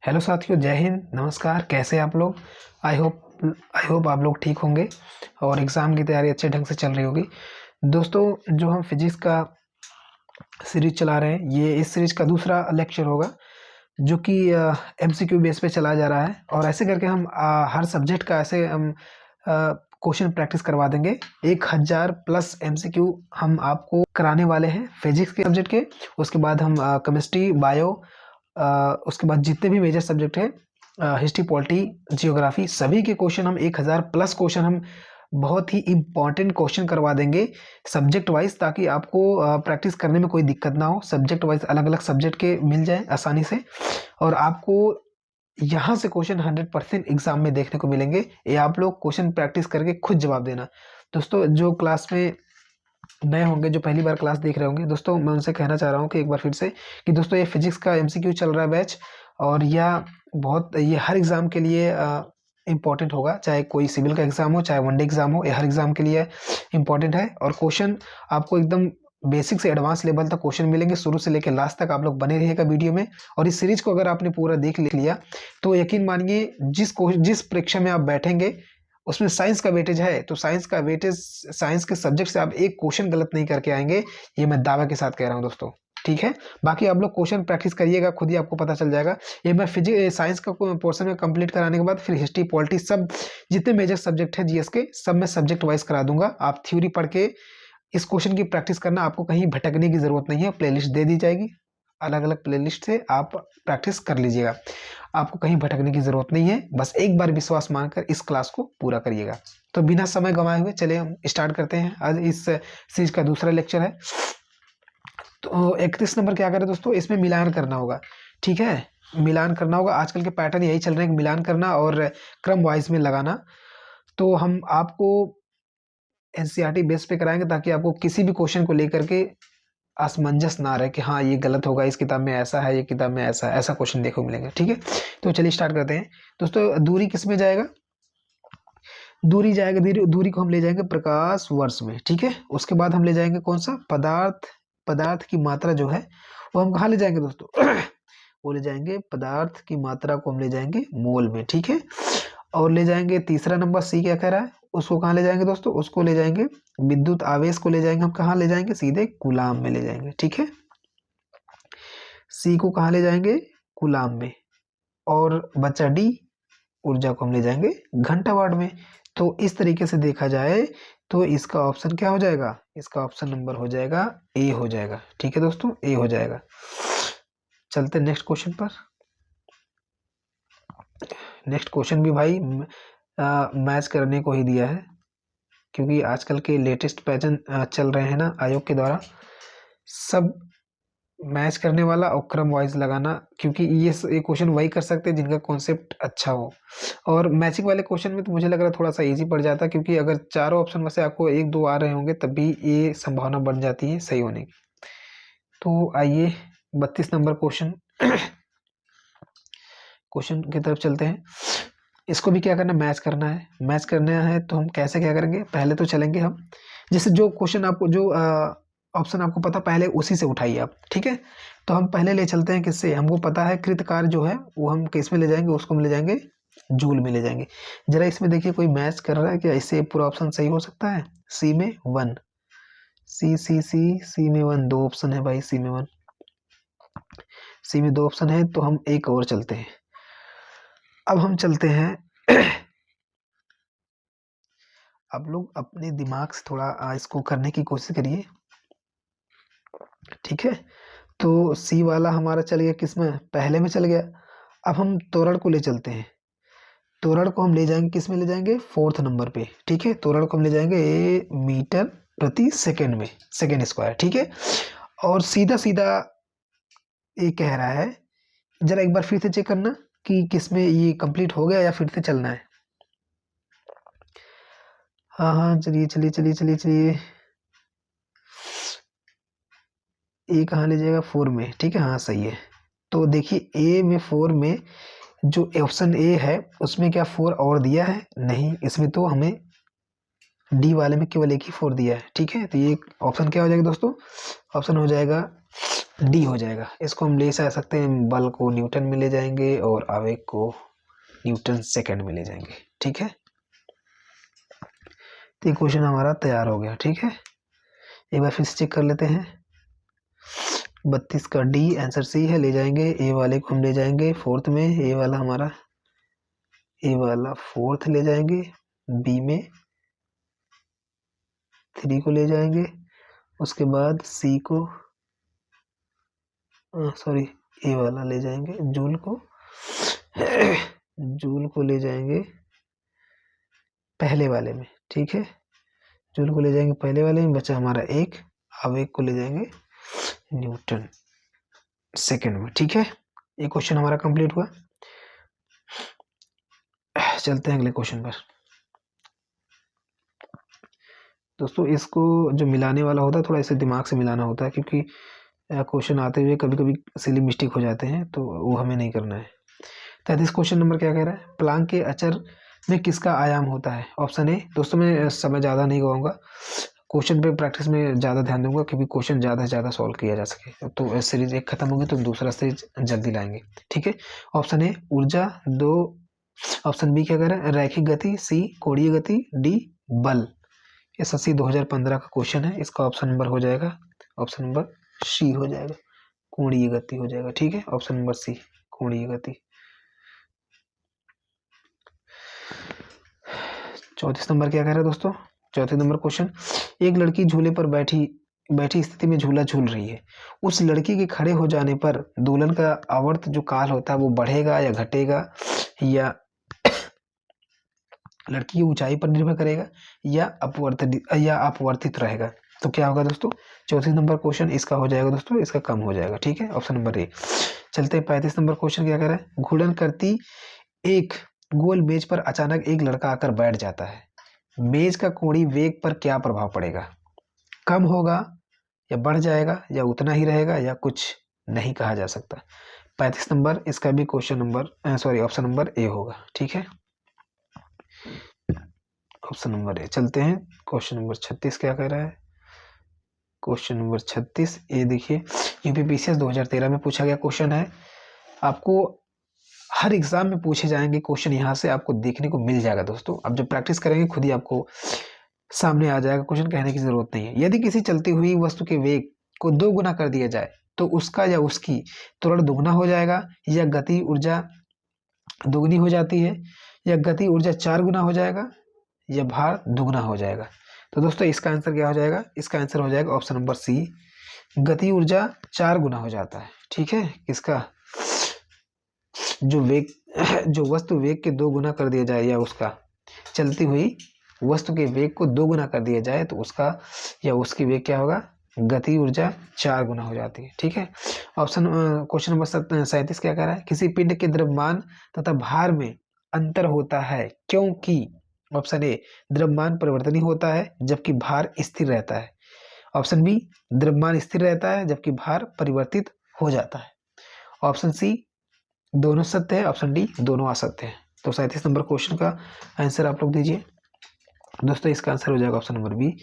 Hello साथियों, जय हिंद, नमस्कार। कैसे आप लोग? आई होप आप लोग ठीक होंगे और एग्ज़ाम की तैयारी अच्छे ढंग से चल रही होगी। दोस्तों, जो हम फिजिक्स का सीरीज चला रहे हैं, ये इस सीरीज का दूसरा लेक्चर होगा जो कि एमसीक्यू बेस पे चला जा रहा है। और ऐसे करके हम हर सब्जेक्ट का ऐसे हम क्वेश्चन प्रैक्टिस करवा देंगे। 1000 प्लस एमसीक्यू हम आपको कराने वाले हैं फिजिक्स के सब्जेक्ट के। उसके बाद हम केमिस्ट्री, बायो, उसके बाद जितने भी मेजर सब्जेक्ट है, हिस्ट्री, पॉलिटी, जियोग्राफी, सभी के क्वेश्चन हम 1000 प्लस क्वेश्चन हम बहुत ही इम्पॉर्टेंट क्वेश्चन करवा देंगे सब्जेक्ट वाइज, ताकि आपको प्रैक्टिस करने में कोई दिक्कत ना हो। सब्जेक्ट वाइज अलग अलग सब्जेक्ट के मिल जाए आसानी से, और आपको यहाँ से क्वेश्चन 100% एग्जाम में देखने को मिलेंगे। ये आप लोग क्वेश्चन प्रैक्टिस करके खुद जवाब देना। दोस्तों, जो क्लास में नए होंगे, जो पहली बार क्लास देख रहे होंगे, दोस्तों मैं उनसे कहना चाह रहा हूँ कि एक बार फिर से कि दोस्तों ये फिजिक्स का एमसीक्यू चल रहा है बैच, और ये हर एग्ज़ाम के लिए इम्पॉर्टेंट होगा। चाहे कोई सिविल का एग्ज़ाम हो, चाहे वनडे एग्ज़ाम हो, ये हर एग्ज़ाम के लिए इम्पॉर्टेंट है। और क्वेश्चन आपको एकदम बेसिक से एडवांस लेवल तक क्वेश्चन मिलेंगे। शुरू से लेकर लास्ट तक आप लोग बने रहिएगा वीडियो में। और इस सीरीज को अगर आपने पूरा देख लिया तो यकीन मानिए, जिस परीक्षा में आप बैठेंगे उसमें साइंस का वेटेज है, तो साइंस का वेटेज, साइंस के सब्जेक्ट से आप एक क्वेश्चन गलत नहीं करके आएंगे, ये मैं दावा के साथ कह रहा हूँ दोस्तों। ठीक है, बाकी आप लोग क्वेश्चन प्रैक्टिस करिएगा, खुद ही आपको पता चल जाएगा। ये मैं फिजिक्स साइंस का पोर्शन में कंप्लीट कराने के बाद फिर हिस्ट्री, पॉलिटी, सब जितने मेजर सब्जेक्ट है जीएस के, सब मैं सब्जेक्ट वाइज करा दूंगा। आप थ्योरी पढ़ के इस क्वेश्चन की प्रैक्टिस करना, आपको कहीं भटकने की जरूरत नहीं है। प्लेलिस्ट दे दी जाएगी, अलग अलग प्लेलिस्ट से आप प्रैक्टिस कर लीजिएगा। आपको कहीं भटकने की जरूरत नहीं है, बस एक बार विश्वास मानकर इस क्लास को पूरा करिएगा। तो बिना समय गंवाए हुए चलिए हम स्टार्ट करते हैं। आज इस सीरीज का दूसरा लेक्चर है। तो 31 नंबर क्या करें दोस्तों, इसमें मिलान करना होगा। ठीक है, मिलान करना होगा। आजकल के पैटर्न यही चल रहे हैं, मिलान करना और क्रम वाइज में लगाना। तो हम आपको एनसीईआरटी बेस पे कराएंगे, ताकि आपको किसी भी क्वेश्चन को लेकर के असमंजस ना रहे कि हाँ ये गलत होगा, इस किताब में ऐसा है, ये किताब में ऐसा है। ऐसा क्वेश्चन देखो मिलेंगे। ठीक है, तो चलिए स्टार्ट करते हैं। दोस्तों, दूरी किस में जाएगा? दूरी जाएगा, दूरी को हम ले जाएंगे प्रकाश वर्ष में। ठीक है, उसके बाद हम ले जाएंगे कौन सा पदार्थ की मात्रा जो है वो हम कहाँ ले जाएंगे दोस्तों? वो ले जाएंगे, पदार्थ की मात्रा को हम ले जाएंगे मोल में। ठीक है, और ले जाएंगे तीसरा नंबर, सी क्या कह रहा है, उसको कहाँ ले जाएंगे दोस्तों? उसको ले जाएंगे, विद्युत आवेश को ले जाएंगे हम कहाँ ले जाएंगे? सीधे कूलाम में ले जाएंगे। ठीक है, सी को कहाँ ले जाएंगे? कूलाम में। और बचा डी, ऊर्जा को हम ले जाएंगे घंटा वाट में। तो इस तरीके से देखा जाए तो इसका ऑप्शन क्या हो जाएगा? इसका ऑप्शन नंबर हो जाएगा ए हो जाएगा। ठीक है दोस्तों, ए हो जाएगा। चलते नेक्स्ट क्वेश्चन पर। नेक्स्ट क्वेश्चन भी भाई मैच करने को ही दिया है, क्योंकि आजकल के लेटेस्ट पैटर्न चल रहे हैं ना आयोग के द्वारा, सब मैच करने वाला और क्रम वाइज लगाना। क्योंकि ये क्वेश्चन वही कर सकते हैं जिनका कॉन्सेप्ट अच्छा हो। और मैचिंग वाले क्वेश्चन में तो मुझे लग रहा है थोड़ा सा इजी पड़ जाता है, क्योंकि अगर चारों ऑप्शन में से आपको एक दो आ रहे होंगे तब भी ये संभावना बढ़ जाती है सही होने की। तो आइए 32 नंबर क्वेश्चन की तरफ चलते हैं। इसको भी क्या करना, मैच करना है। मैच करना है तो हम कैसे क्या करेंगे? पहले तो चलेंगे हम, जैसे जो क्वेश्चन आपको, जो ऑप्शन आपको पता, पहले उसी से उठाइए आप। ठीक है, तो हम पहले ले चलते हैं किससे? हमको पता है कृतकार जो है वो हम किस में ले जाएंगे? उसको हम ले जाएंगे जूल में ले जाएंगे। जरा इसमें देखिए कोई मैच कर रहा है क्या? इससे पूरा ऑप्शन सही हो सकता है। सी में 1, सी में 1, 2 ऑप्शन है भाई। सी में 1, सी में 2 ऑप्शन है, तो हम एक और चलते हैं। अब हम चलते हैं आप लोग अपने दिमाग से थोड़ा इसको करने की कोशिश करिए। ठीक है, तो सी वाला हमारा चल गया, किसमें? पहले में चल गया। अब हम तोरण को ले चलते हैं। तोरण को हम ले जाएंगे, किस में ले जाएंगे? 4th नंबर पे। ठीक है, तोरण को हम ले जाएंगे मीटर प्रति सेकंड में, सेकंड स्क्वायर। ठीक है, और सीधा सीधा ये कह रहा है, जरा एक बार फिर से चेक करना कि किसमें ये कंप्लीट हो गया या फिर से चलना है। हाँ हाँ, चलिए चलिए चलिए चलिए चलिए, ए कहाँ ले जाएगा? 4 में। ठीक है, हाँ सही है। तो देखिए ए में 4 में जो ऑप्शन ए है उसमें क्या 4 और दिया है? नहीं, इसमें तो हमें डी वाले में केवल एक ही 4 दिया है। ठीक है, तो ये ऑप्शन क्या हो जाएगा दोस्तों? ऑप्शन हो जाएगा डी हो जाएगा। इसको हम ले सकते हैं, बल को न्यूटन में ले जाएंगे और आवेग को न्यूटन सेकंड में ले जाएंगे। ठीक है, तो ये क्वेश्चन हमारा तैयार हो गया। ठीक है, एक बार फिर से चेक कर लेते हैं। 32 का डी आंसर सी है, ले जाएंगे। ए वाले को हम ले जाएंगे फोर्थ में, ए वाला हमारा, ए वाला फोर्थ ले जाएंगे। बी में 3 को ले जाएंगे। उसके बाद सी को, सॉरी, ए वाला ले जाएंगे जूल को जूल को ले जाएंगे पहले वाले में। ठीक है, जूल को ले जाएंगे पहले वाले में, बचा हमारा एक। आवेग को ले जाएंगे न्यूटन सेकंड में। ठीक है, ये क्वेश्चन हमारा कंप्लीट हुआ। चलते हैं अगले क्वेश्चन पर। दोस्तों, इसको जो मिलाने वाला होता है थोड़ा इसे दिमाग से मिलाना होता है, क्योंकि क्वेश्चन आते हुए कभी कभी सिली मिस्टेक हो जाते हैं, तो वो हमें नहीं करना है। 33 क्वेश्चन नंबर क्या कह रहा है? प्लांक के अचर में किसका आयाम होता है? Option A. दोस्तों, मैं समय ज़्यादा नहीं कहूँगा, क्वेश्चन पे प्रैक्टिस में ज़्यादा ध्यान दूंगा, क्योंकि क्वेश्चन ज़्यादा से ज़्यादा सॉल्व किया जा सके। तो सीरीज एक खत्म होगी तो दूसरा सीरीज जल्दी लाएंगे। ठीक है, ऑप्शन ए ऊर्जा, 2 ऑप्शन बी क्या कह रहा है? रैखिक गति, सी कोणीय गति, डी बल। एसएससी 2015 का क्वेश्चन है, इसका ऑप्शन नंबर हो जाएगा, ऑप्शन नंबर सी हो जाएगा, कोणीय गति हो जाएगा। ठीक है, ऑप्शन नंबर सी कोणीय गति। 34 नंबर क्या कह रहा है दोस्तों? चौथे नंबर क्वेश्चन, एक लड़की झूले पर बैठी स्थिति में झूला झूल रही है। उस लड़की के खड़े हो जाने पर दोलन का आवर्त जो काल होता है वो बढ़ेगा या घटेगा, या लड़की की ऊंचाई पर निर्भर करेगा, या अपवर्तित रहेगा? तो क्या होगा दोस्तों? 34 नंबर क्वेश्चन इसका हो जाएगा दोस्तों, इसका कम हो जाएगा। ठीक है, ऑप्शन नंबर ए। चलते हैं 35 नंबर क्वेश्चन क्या कह रहा है? घूर्णन करती एक गोल मेज पर अचानक एक लड़का आकर बैठ जाता है। मेज का कोणीय वेग पर क्या प्रभाव पड़ेगा? कम होगा या बढ़ जाएगा, या उतना ही रहेगा, या कुछ नहीं कहा जा सकता? 35 नंबर, इसका भी question number option number A होगा। ठीक है, ऑप्शन नंबर ए। चलते हैं क्वेश्चन नंबर 36 क्या कह रहा है? क्वेश्चन नंबर 36 ये देखिए, यूपीपीसीएस 2013 में पूछा गया क्वेश्चन है। आपको हर एग्जाम में पूछे जाएंगे क्वेश्चन, यहाँ से आपको देखने को मिल जाएगा दोस्तों। अब जब प्रैक्टिस करेंगे खुद ही आपको सामने आ जाएगा क्वेश्चन, कहने की जरूरत नहीं है। यदि किसी चलती हुई वस्तु के वेग को 2 गुना कर दिया जाए तो उसका या उसकी त्वरण दुगना हो जाएगा, या गति ऊर्जा दुगनी हो जाती है, या गति ऊर्जा 4 गुना हो जाएगा, या भार दुगना हो जाएगा? तो दोस्तों, इसका आंसर क्या हो जाएगा? इसका आंसर हो जाएगा ऑप्शन नंबर सी, गति ऊर्जा 4 गुना हो जाता है। ठीक है, इसका जो वस्तु वेग के 2 गुना कर दिया जाए, या उसका चलती हुई वस्तु के वेग को 2 गुना कर दिया जाए तो उसका या उसकी वेग क्या होगा? गति ऊर्जा 4 गुना हो जाती है। ठीक है, ऑप्शन क्वेश्चन नंबर 37 क्या कह रहा है? किसी पिंड के द्रव्यमान तथा भार में अंतर होता है क्योंकि, ऑप्शन ए द्रव्यमान परिवर्तनीय होता है जबकि भार स्थिर रहता है, ऑप्शन बी द्रव्यमान स्थिर रहता है जबकि भार परिवर्तित हो जाता है, ऑप्शन सी दोनों सत्य है, ऑप्शन डी दोनों असत्य है। तो 37 नंबर क्वेश्चन का आंसर आप लोग दीजिए दोस्तों। इसका आंसर हो जाएगा ऑप्शन नंबर बी,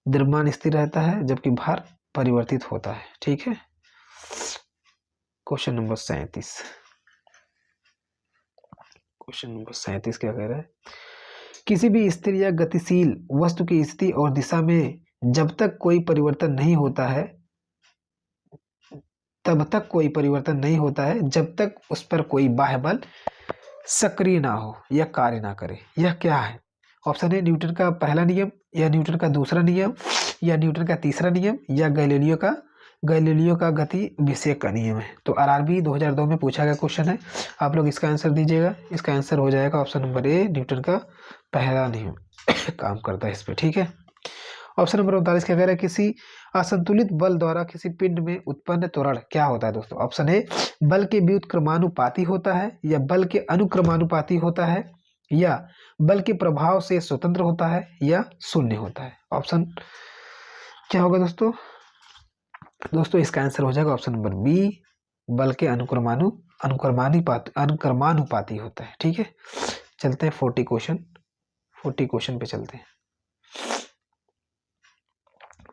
द्रव्यमान स्थिर रहता है जबकि भार परिवर्तित होता है। ठीक है, क्वेश्चन नंबर 37, क्वेश्चन नंबर 37 क्या कह रहा है? किसी भी स्थिर या गतिशील वस्तु की स्थिति और दिशा में जब तक कोई परिवर्तन नहीं होता है, तब तक कोई परिवर्तन नहीं होता है जब तक उस पर कोई बाह्य बल सक्रिय ना हो या कार्य ना करे। यह क्या है? ऑप्शन ए न्यूटन का पहला नियम, या न्यूटन का दूसरा नियम, या न्यूटन का तीसरा नियम, या गैलीलियो का गति विषय का नियम है। तो आरआरबी 2002 में पूछा गया क्वेश्चन है, आप लोग इसका आंसर दीजिएगा। इसका आंसर हो जाएगा ऑप्शन नंबर ए, न्यूटन का पहला नियम काम करता है इस पर। ठीक है, ऑप्शन नंबर 39 क्या कह रहा है? किसी असंतुलित बल द्वारा किसी पिंड में उत्पन्न त्वरण क्या होता है दोस्तों? ऑप्शन ए बल के व्युत्क्रमानुपाती होता है, या बल के अनुक्रमानुपाती होता है, या बल के प्रभाव से स्वतंत्र होता है, या शून्य होता है? ऑप्शन क्या होगा दोस्तों? दोस्तों, इसका आंसर हो जाएगा ऑप्शन नंबर बी, बल के अनुक्रमानुपाती होता है। ठीक है, चलते हैं 40 क्वेश्चन पे चलते हैं।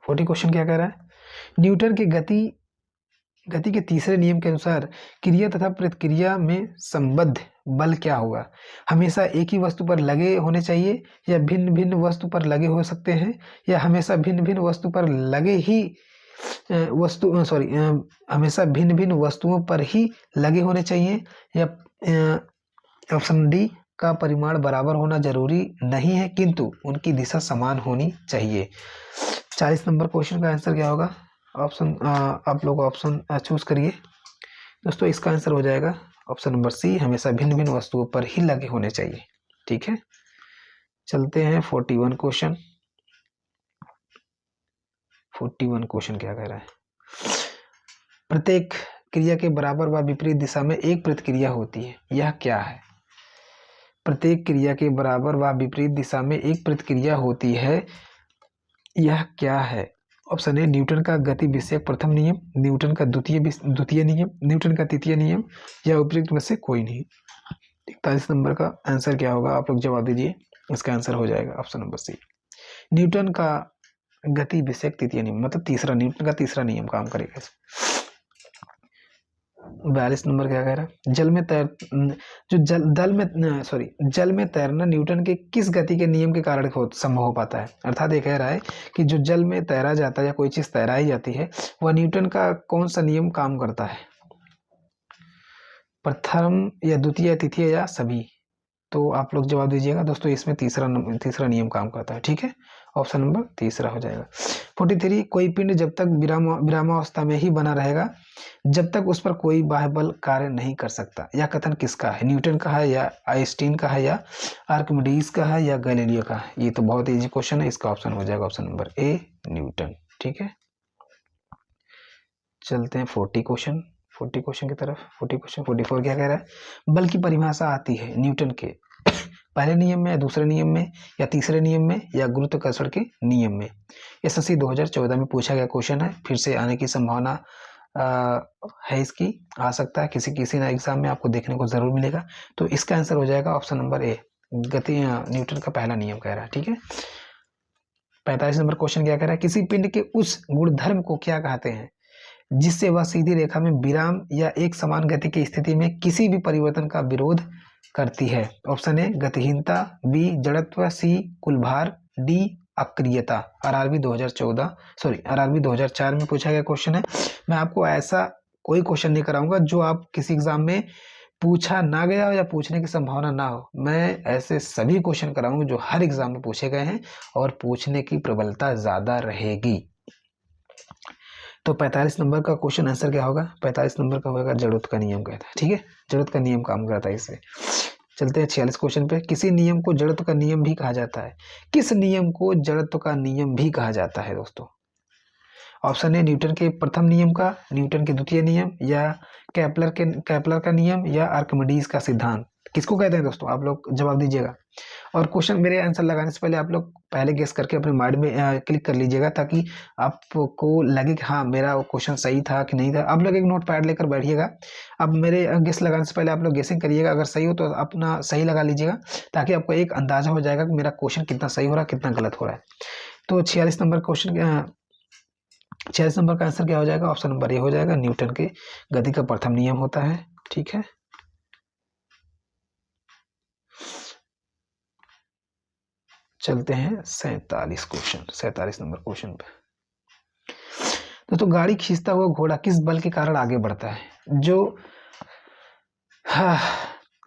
40 क्वेश्चन क्या कह रहा है? न्यूटन के गति गति के तीसरे नियम के अनुसार क्रिया तथा प्रतिक्रिया में संबद्ध बल क्या होगा? हमेशा एक ही वस्तु पर लगे होने चाहिए या भिन्न भिन्न वस्तु पर लगे हो सकते हैं, या हमेशा भिन्न भिन्न वस्तु पर लगे ही हमेशा भिन्न भिन्न वस्तुओं पर ही लगे होने चाहिए, या ऑप्शन डी का परिमाण बराबर होना जरूरी नहीं है किंतु उनकी दिशा समान होनी चाहिए। 40 नंबर क्वेश्चन का आंसर क्या होगा? ऑप्शन आप लोग ऑप्शन चूज करिए दोस्तों। इसका आंसर हो जाएगा ऑप्शन नंबर सी, हमेशा भिन्न भिन्न वस्तुओं पर ही लगे होने चाहिए। ठीक है, चलते हैं 41 क्वेश्चन। 41 क्वेश्चन क्या कह रहा है? प्रत्येक क्रिया के बराबर व विपरीत दिशा में एक प्रतिक्रिया होती है, यह क्या है? प्रत्येक क्रिया के बराबर व विपरीत दिशा में एक प्रतिक्रिया होती है, यह क्या है? ऑप्शन ए न्यूटन का गति विषयक प्रथम नियम, न्यूटन का द्वितीय नियम, न्यूटन का तृतीय नियम, या उपयुक्त में से कोई नहीं। 41 नंबर का आंसर क्या होगा? आप लोग जवाब दीजिए। इसका आंसर हो जाएगा ऑप्शन नंबर सी, न्यूटन का गति विषयक तृतीय नियम, मतलब तीसरा, न्यूटन का तीसरा नियम काम करेगा। 42 नंबर क्या कह रहा है? जल में तैरना न्यूटन के किस गति के नियम के कारण संभव हो पाता है? अर्थात ये कह रहा है कि जो जल में तैरा जाता है या कोई चीज तैराई जाती है, वह न्यूटन का कौन सा नियम काम करता है? प्रथम या द्वितीय या तृतीय या सभी? तो आप लोग जवाब दीजिएगा दोस्तों। इसमें तीसरा नियम काम करता है। ठीक है, ऑप्शन नंबर तीसरा हो जाएगा। 43 कोई पिंड जब तक विरामावस्था में ही बना रहेगा जब तक उस पर कोई बाह्य बल कार्य नहीं कर सकता, यह कथन किसका है? न्यूटन का है, या आइंस्टीन का है, या आर्किमिडीज का है, या गैलीलियो का है? ये तो बहुत इजी क्वेश्चन है। इसका ऑप्शन हो जाएगा ऑप्शन नंबर ए, न्यूटन। ठीक है, चलते हैं 40 क्वेश्चन की तरफ। 44 क्या कह रहा है? बल की परिभाषा आती है न्यूटन के पहले नियम में, दूसरे नियम में, या तीसरे नियम में, या गुरुत्वाकर्षण के नियम में? एसएससी 2014 में पूछा गया क्वेश्चन है, फिर से आने की संभावना है इसकी, आ सकता है किसी ना एग्जाम में आपको देखने को जरूर मिलेगा। तो इसका आंसर हो जाएगा ऑप्शन नंबर ए, गति न्यूटन का पहला नियम कह रहा है। ठीक है, 45 नंबर क्वेश्चन क्या कह रहा है? किसी पिंड के उस गुणधर्म को क्या कहते हैं जिससे वह सीधी रेखा में विराम या एक समान गति की स्थिति में किसी भी परिवर्तन का विरोध करती है? ऑप्शन ए गतिहीनता, बी जड़त्व, सी कुलभार, डी अक्रियता। आरआरबी 2004 में पूछा गया क्वेश्चन है। मैं आपको ऐसा कोई क्वेश्चन नहीं कराऊंगा जो आप किसी एग्जाम में पूछा ना गया हो या पूछने की संभावना ना हो। मैं ऐसे सभी क्वेश्चन कराऊंगा जो हर एग्जाम में पूछे गए हैं और पूछने की प्रबलता ज्यादा रहेगी। तो 45 नंबर का क्वेश्चन आंसर क्या होगा? 45 नंबर का होगा जड़त्व का नियम कहता है। ठीक है, जड़त्व का नियम काम करता है इससे। चलते हैं 46 क्वेश्चन पे। किसी नियम को जड़त्व का नियम भी कहा जाता है? किस नियम को जड़त्व का नियम भी कहा जाता है दोस्तों? ऑप्शन ए न्यूटन के प्रथम नियम का, न्यूटन के द्वितीय नियम, या केपलर का नियम, या आर्किमिडीज का सिद्धांत? किसको कहते हैं दोस्तों? आप लोग जवाब दीजिएगा। और क्वेश्चन मेरे आंसर लगाने से पहले आप लोग पहले गेस करके अपने माइंड में क्लिक कर लीजिएगा ताकि आपको लगे कि हाँ मेरा क्वेश्चन सही था कि नहीं था। आप लोग एक नोट पैड लेकर बैठिएगा। अब मेरे गेस लगाने से पहले आप लोग गेसिंग करिएगा, अगर सही हो तो अपना सही लगा लीजिएगा ताकि आपको एक अंदाजा हो जाएगा कि मेरा क्वेश्चन कितना सही हो रहा है कितना गलत हो रहा है। तो 46 नंबर का आंसर क्या हो जाएगा? ऑप्शन नंबर ए हो जाएगा, न्यूटन के गति का प्रथम नियम होता है। ठीक है, चलते हैं 47 नंबर क्वेश्चन पे। तो गाड़ी खींचता हुआ घोड़ा किस बल के कारण आगे बढ़ता है?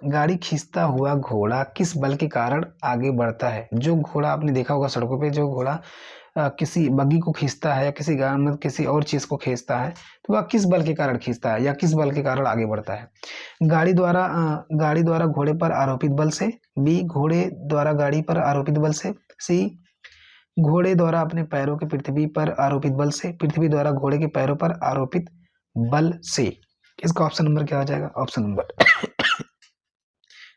गाड़ी खींचता हुआ घोड़ा किस बल के कारण आगे बढ़ता है? जो घोड़ा आपने देखा होगा सड़कों पे, जो घोड़ा किसी बग्गी को खींचता है या किसी किसी और चीज को खींचता है तो वह किस बल के कारण खींचता है या किस बल के कारण आगे बढ़ता है? गाड़ी द्वारा घोड़े पर आरोपित बल से, बी घोड़े द्वारा गाड़ी पर आरोपित बल से, सी घोड़े द्वारा अपने पैरों के पृथ्वी पर आरोपित बल से, पृथ्वी द्वारा घोड़े के पैरों पर आरोपित बल से। इसका ऑप्शन नंबर क्या हो जाएगा? ऑप्शन नंबर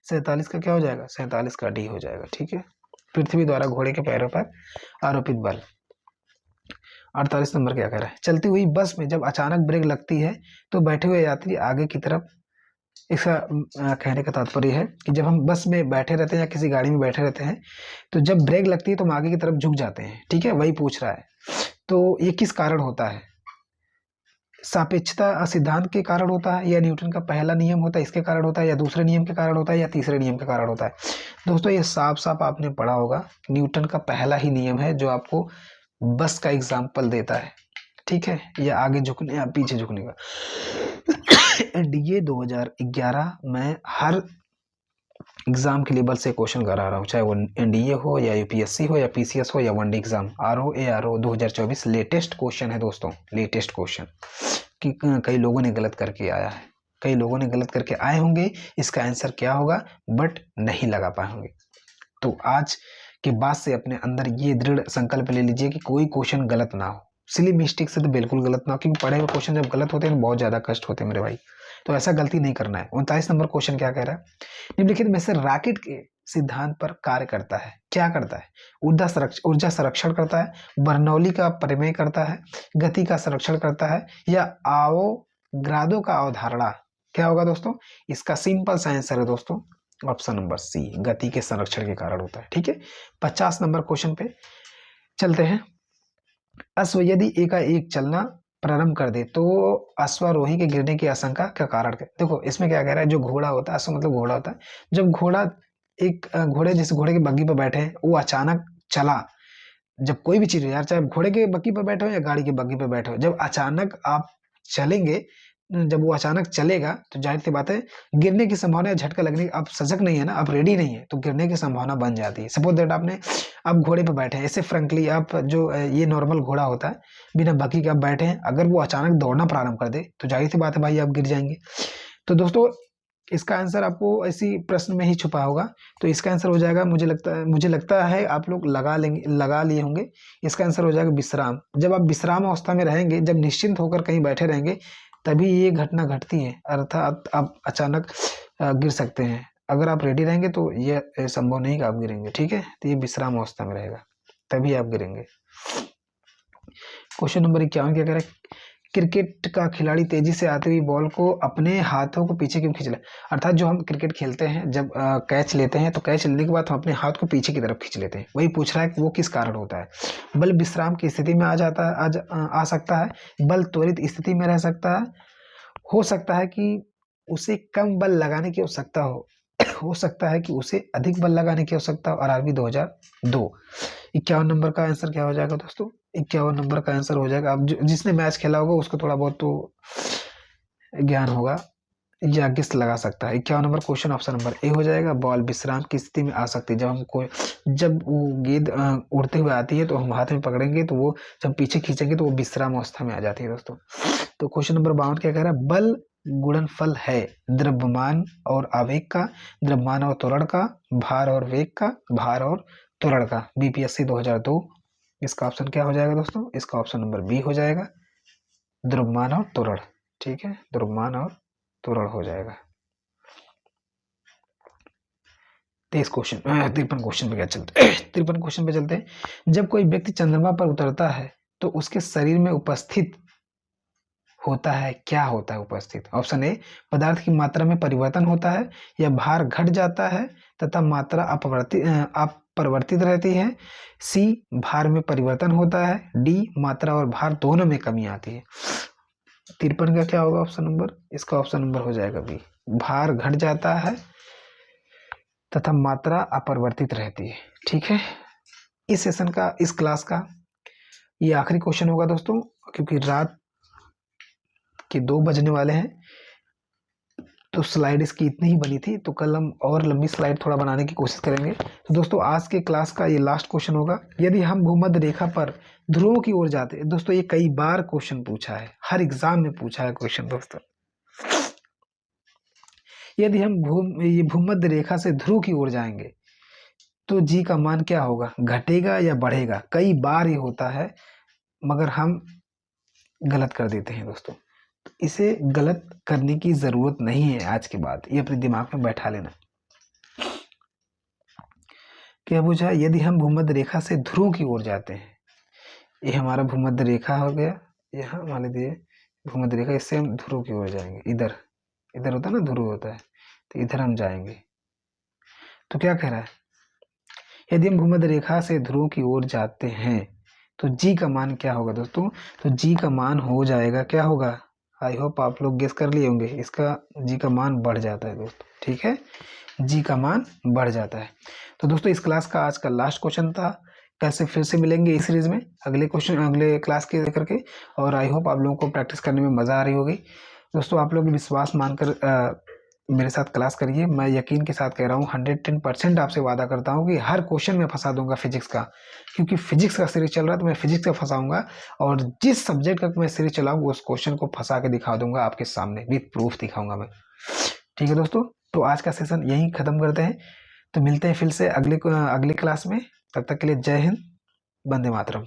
47 का क्या हो जाएगा? 47 का डी हो जाएगा। ठीक है, पृथ्वी द्वारा घोड़े के पैरों पर आरोपित बल। 48 नंबर क्या कह रहा है? चलती हुई बस में जब अचानक ब्रेक लगती है तो बैठे हुए यात्री आगे की तरफ, इसका कहने का तात्पर्य है कि जब हम बस में बैठे रहते हैं या किसी गाड़ी में बैठे रहते हैं तो जब ब्रेक लगती है तो हम आगे की तरफ झुक जाते हैं। ठीक है, वही पूछ रहा है। तो ये किस कारण होता है? सापेक्षता सिद्धांत के कारण होता है, या न्यूटन का पहला नियम होता है इसके कारण होता है, या दूसरे नियम के कारण होता है, या तीसरे नियम के कारण होता है। दोस्तों ये साफ साफ आपने पढ़ा होगा, न्यूटन का पहला ही नियम है जो आपको बस का एग्जाम्पल देता है, ठीक है, या आगे झुकने या पीछे झुकने का। एनडीए 2011 में हर एग्जाम के लिए बल से क्वेश्चन करा रहा हूँ, चाहे वो एनडीए हो या यूपीएससी हो या पीसीएस हो या one day exam, RO 2024 latest question है दोस्तों, लेटेस्ट क्वेश्चन कि कई लोगों ने गलत करके आया है, कई लोगों ने गलत करके आए होंगे, इसका आंसर क्या होगा बट नहीं लगा पाए होंगे। तो आज के बाद से अपने अंदर ये दृढ़ संकल्प ले लीजिए कि कोई क्वेश्चन गलत ना हो, सिली मिस्टेक से तो बिल्कुल गलत ना हो, क्योंकि पढ़े हुए क्वेश्चन जब गलत होते हैं तो बहुत ज्यादा कष्ट होते हैं मेरे भाई, तो ऐसा गलती नहीं करना है। 39 नंबर क्वेश्चन क्या कह रहा है, निम्नलिखित में से रॉकेट के सिद्धांत पर कार्य करता है, क्या करता है, ऊर्जा संरक्षण करता है, बर्नौली का प्रमेय करता है, गति का संरक्षण करता है, या आवोगाद्रो का अवधारणा, क्या होगा दोस्तों, इसका सिंपल सा आंसर है दोस्तों ऑप्शन नंबर सी, गति के संरक्षण के कारण होता है, ठीक है। 50 नंबर क्वेश्चन पे चलते हैं, अश्व यदि एकाएक चलना प्रारंभ कर दे तो अश्वारोही के गिरने की आशंका का कारण है। देखो इसमें क्या कह रहा है, जो घोड़ा होता है, अश्व मतलब घोड़ा होता है, जब घोड़ा एक घोड़े जिस घोड़े की बग्गी पर बैठे हैं वो अचानक चला, जब कोई भी चीज हो यार, चाहे घोड़े के बग्गी पर बैठे हो या गाड़ी के बग्गी पर बैठे हो, जब अचानक आप चलेंगे, जब वो अचानक चलेगा तो जाहिर सी बात है गिरने की संभावना है, झटका लगने की, आप सजग नहीं है ना, आप रेडी नहीं है, तो गिरने की संभावना बन जाती है। सपोज दैट आप घोड़े पे बैठे हैं, ऐसे फ्रैंकली आप जो ये नॉर्मल घोड़ा होता है बिना बग्गी के आप बैठे हैं, अगर वो अचानक दौड़ना प्रारंभ कर दे तो जाहिर सी बात है भाई आप गिर जाएंगे। तो दोस्तों इसका आंसर आपको ऐसी प्रश्न में ही छुपा होगा, तो इसका आंसर हो जाएगा, मुझे लगता है आप लोग लगा लिए होंगे, इसका आंसर हो जाएगा विश्राम। जब आप विश्राम अवस्था में रहेंगे, जब निश्चिंत होकर कहीं बैठे रहेंगे, तभी ये घटना घटती है, अर्थात आप अचानक गिर सकते हैं। अगर आप रेडी रहेंगे तो ये संभव नहीं कि आप गिरेंगे, ठीक है, तो ये विश्राम अवस्था में रहेगा तभी आप गिरेंगे। क्वेश्चन नंबर 51 क्या कह रहा है, क्रिकेट का खिलाड़ी तेजी से आती हुई बॉल को अपने हाथों को पीछे क्यों खींच ले, अर्थात जो हम क्रिकेट खेलते हैं जब कैच लेते हैं तो कैच लेने के बाद हम अपने हाथ को पीछे की तरफ खींच लेते हैं, वही पूछ रहा है कि वो किस कारण होता है। बल विश्राम की स्थिति में आ सकता है, बल त्वरित स्थिति में रह सकता है, हो सकता है कि उसे कम बल लगाने की आवश्यकता हो सकता है कि उसे अधिक बल लगाने की आवश्यकता हो। आरआरबी 2002। 51 नंबर का आंसर क्या हो जाएगा दोस्तों, 51 नंबर का आंसर हो जाएगा, अब जिसने मैच खेला होगा उसको थोड़ा बहुत तो ज्ञान होगा या गेस लगा सकता है। 51 number question option number A हो जाएगा, बॉल विश्राम की स्थिति में आ सकती है, जब वो गेंद उड़ते हुए आती है तो हम हाथ में पकड़ेंगे, तो वो जब पीछे खींचेंगे तो वो विश्राम अवस्था में आ जाती है दोस्तों। तो क्वेश्चन नंबर 52 क्या कह रहा है, बल गुणनफल है द्रव्यमान और आवेग का, द्रव्यमान और त्वरण का, भार और वेग का, भार और त्वरण का, बीपीएससी 2002। इसका ऑप्शन क्या हो जाएगा दोस्तों, इसका ऑप्शन नंबर बी हो जाएगा, द्रव्यमान और त्वरण, ठीक है, द्रव्यमान और त्वरण हो जाएगा। 53 क्वेश्चन पे क्या चलते हैं, 53 क्वेश्चन पे चलते हैं, जब कोई व्यक्ति चंद्रमा पर उतरता है तो उसके शरीर में उपस्थित होता है, क्या होता है उपस्थित, ऑप्शन ए पदार्थ की मात्रा में परिवर्तन होता है, या भार घट जाता है तथा मात्रा अपरिवर्तित रहती है, सी भार में परिवर्तन होता है, डी मात्रा और भार दोनों में कमी आती है। 53 का क्या होगा ऑप्शन नंबर, इसका ऑप्शन नंबर हो जाएगा बी, भार घट जाता है तथा मात्रा अपरिवर्तित रहती है, ठीक है। इस सेशन का, इस क्लास का ये आखिरी क्वेश्चन होगा दोस्तों, क्योंकि रात के 2 बजने वाले हैं, तो स्लाइड इसकी इतनी ही बनी थी, तो कल हम और लंबी स्लाइड थोड़ा बनाने की कोशिश करेंगे। तो दोस्तों आज के क्लास का ये लास्ट क्वेश्चन होगा, यदि हम भूमध्य रेखा पर ध्रुवों की ओर जाते हैं, दोस्तों ये कई बार क्वेश्चन पूछा है, हर एग्जाम में पूछा है क्वेश्चन दोस्तों, यदि हम भूमध्य रेखा से ध्रुव की ओर जाएंगे तो जी का मान क्या होगा, घटेगा या बढ़ेगा, कई बार ये होता है मगर हम गलत कर देते हैं दोस्तों, इसे गलत करने की जरूरत नहीं है आज के बाद, ये अपने दिमाग में बैठा लेना। क्या पूछा, यदि हम भूमध्य रेखा से ध्रुव की ओर जाते हैं, ये हमारा भूमध्य रेखा हो गया, यहाँ मान लीजिए भूमध्य रेखा, इससे हम ध्रुव की ओर जाएंगे, इधर होता है ना ध्रुव होता है, तो इधर हम जाएंगे। तो क्या कह रहा है, यदि हम भूमध्य रेखा से ध्रुव की ओर जाते हैं तो जी का मान क्या होगा दोस्तों, तो जी का मान हो जाएगा, क्या होगा, आई होप आप लोग गेस कर लिए होंगे। इसका जी का मान बढ़ जाता है दोस्तों, ठीक है, जी का मान बढ़ जाता है। तो दोस्तों इस क्लास का आज का लास्ट क्वेश्चन था। कैसे फिर से मिलेंगे इस सीरीज में अगले क्वेश्चन अगले क्लास के लेकर के, और आई होप आप लोगों को प्रैक्टिस करने में मज़ा आ रही होगी। दोस्तों आप लोग विश्वास मानकर मेरे साथ क्लास करिए। मैं यकीन के साथ कह रहा हूँ, 110% आपसे वादा करता हूँ कि हर क्वेश्चन में फंसा दूंगा फिजिक्स का, क्योंकि फिजिक्स का सीरीज चल रहा है तो मैं फिजिक्स का फंसाऊंगा, और जिस सब्जेक्ट का मैं सीरीज चलाऊंगा उस क्वेश्चन को फंसा के दिखा दूंगा आपके सामने, विद प्रूफ दिखाऊंगा मैं। ठीक है दोस्तों, तो आज का सेशन यहीं खत्म करते हैं। तो मिलते हैं फिर से अगली क्लास में। तब तक के लिए जय हिंद, वंदे मातरम।